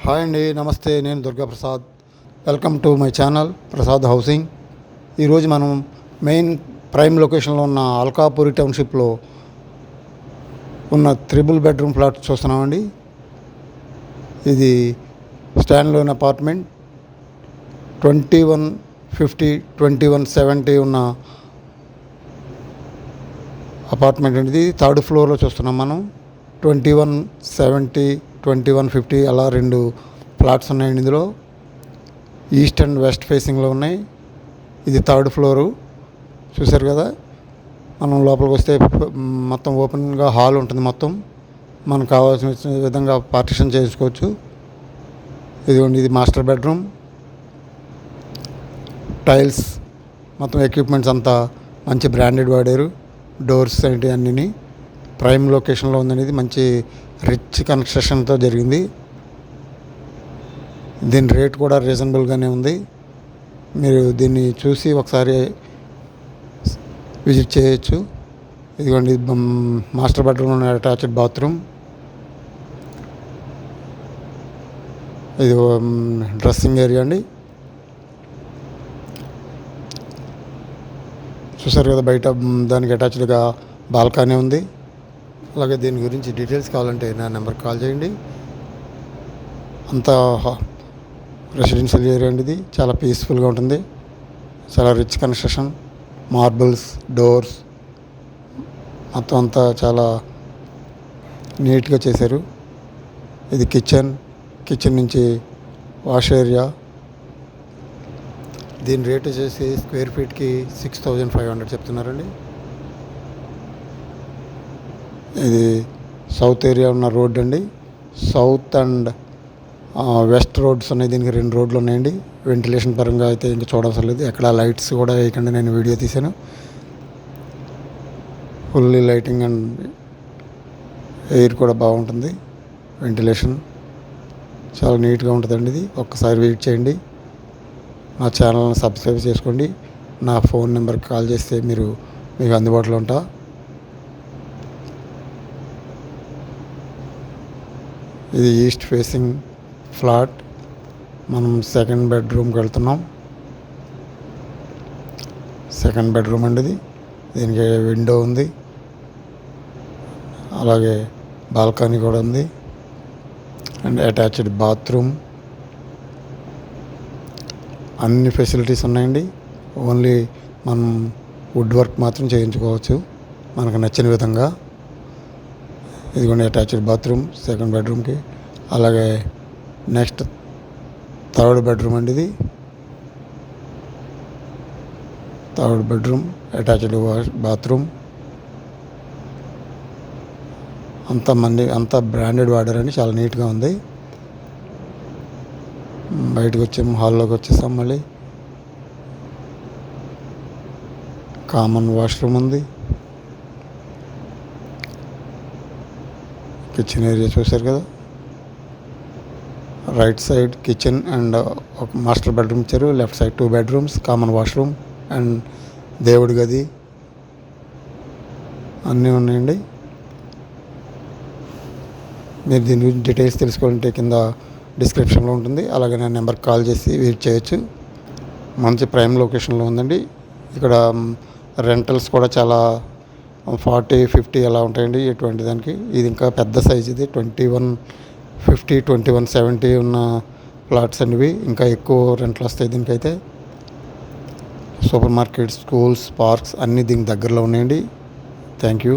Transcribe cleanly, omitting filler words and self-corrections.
Hi అండి, నమస్తే. నేను Durgaprasad. Welcome to my channel Prasad housing. ఈరోజు మనం మెయిన్ ప్రైమ్ లొకేషన్లో ఉన్న అల్కాపురి టౌన్షిప్లో ఉన్న 3 బెడ్రూమ్ ఫ్లాట్ చూస్తున్నామండి. ఇది స్టాండ్ లోన్ అపార్ట్మెంట్. 2150 2170 ఉన్న అపార్ట్మెంట్ అండి. ఇది 3rd ఫ్లోర్లో చూస్తున్నాం మనం. 2170 2150 అలా 2 ఫ్లాట్స్ ఉన్నాయండి. ఇందులో ఈస్ట్ అండ్ వెస్ట్ ఫేసింగ్లో ఉన్నాయి. ఇది 3rd ఫ్లోరు చూసారు కదా. మనం లోపలికి వస్తే మొత్తం ఓపెన్గా హాల్ ఉంటుంది. మొత్తం మనకు కావాల్సిన విధంగా పార్టిషన్ చేసుకోవచ్చు. ఇదిగోండి, ఇది మాస్టర్ బెడ్రూమ్. టైల్స్ మొత్తం ఎక్విప్మెంట్స్ అంతా మంచి బ్రాండెడ్ వాడారు. డోర్స్ ఏంటి అన్నీ ప్రైమ్ లొకేషన్లో ఉందనేది మంచి రిచ్ కన్స్ట్రక్షన్తో జరిగింది. దీని రేట్ కూడా రీజనబుల్గానే ఉంది. మీరు దీన్ని చూసి ఒకసారి విజిట్ చేయొచ్చు. ఇదిగోండి, మాస్టర్ బెడ్రూమ్ అటాచ్డ్ బాత్రూమ్. ఇది డ్రెస్సింగ్ ఏరియా అండి. చూసారు కదా, బయట దానికి అటాచ్డ్గా బాల్కనీ ఉంది. అలాగే దీని గురించి డీటెయిల్స్ కావాలంటే నా నెంబర్కి కాల్ చేయండి. అంతా రెసిడెన్షియల్ ఏరియా అండి. ఇది చాలా పీస్ఫుల్గా ఉంటుంది. చాలా రిచ్ కన్స్ట్రక్షన్, మార్బుల్స్, డోర్స్ మొత్తం అంతా చాలా నీట్గా చేశారు. ఇది కిచెన్ నుంచి వాష్ ఏరియా. దీని రేట్ వచ్చేసి స్క్వేర్ ఫీట్కి 6500 చెప్తున్నారండి. ఇది సౌత్ ఏరియా ఉన్న రోడ్ అండి. సౌత్ అండ్ వెస్ట్ రోడ్స్ ఉన్నాయి. దీనికి 2 రోడ్లు ఉన్నాయండి. వెంటిలేషన్ పరంగా అయితే ఇంకా చూడవసరం లేదు. ఎక్కడ లైట్స్ కూడా వేయకుండా నేను వీడియో తీశాను. ఫుల్లీ లైటింగ్ అండ్ ఎయిర్ కూడా బాగుంటుంది. వెంటిలేషన్ చాలా నీట్గా ఉంటుందండి. ఇది ఒక్కసారి విజిట్ చేయండి. నా ఛానల్ని సబ్స్క్రైబ్ చేసుకోండి. నా ఫోన్ నెంబర్కి కాల్ చేస్తే మీకు అందుబాటులో ఉంటా. ఇది ఈస్ట్ ఫేసింగ్ ఫ్లాట్. మనం 2nd బెడ్రూమ్కి వెళ్తున్నాం. 2nd బెడ్రూమ్ అండి ఇది. దీనికి విండో ఉంది, అలాగే బాల్కనీ కూడా ఉంది అండ్ అటాచ్డ్ బాత్రూమ్. అన్ని ఫెసిలిటీస్ ఉన్నాయండి. ఓన్లీ మనం వుడ్ వర్క్ మాత్రం చేయించుకోవచ్చు మనకు నచ్చిన విధంగా. ఇదిగోండి, అటాచ్డ్ బాత్రూమ్ 2nd బెడ్రూమ్కి. అలాగే నెక్స్ట్ 3rd బెడ్రూమ్ అండి. ఇది 3rd బెడ్రూమ్ అటాచ్డ్ బాత్రూమ్. అంతా బ్రాండెడ్ వాడారని చాలా నీట్గా ఉంది. బయటకు వచ్చాము, హాల్లోకి వచ్చేసాం. మళ్ళీ కామన్ వాష్రూమ్ ఉంది. కిచెన్ ఏరియా చూశారు కదా. రైట్ సైడ్ కిచెన్ అండ్ ఒక మాస్టర్ బెడ్రూమ్ ఇచ్చారు. Left side 2 bedrooms, common washroom and దేవుడి గది అన్నీ ఉన్నాయండి. మీరు దీని గురించి డీటెయిల్స్ తెలుసుకోవాలంటే కింద డిస్క్రిప్షన్లో ఉంటుంది. అలాగే నా నెంబర్కి కాల్ చేసి విజిట్ చేయొచ్చు. మంచి ప్రైమ్ లొకేషన్లో ఉందండి. ఇక్కడ రెంటల్స్ కూడా చాలా 40-50 అలా ఉంటాయండి ఎటువంటి దానికి. ఇది ఇంకా పెద్ద సైజ్. ఇది 2150 2170 ఉన్న ఫ్లాట్స్ అనేవి. ఇంకా ఎక్కువ రెంట్లు వస్తాయి దీనికైతే. సూపర్ మార్కెట్స్, స్కూల్స్, పార్క్స్ అన్నీ దీనికి దగ్గరలో ఉన్నాయండి. Thank you.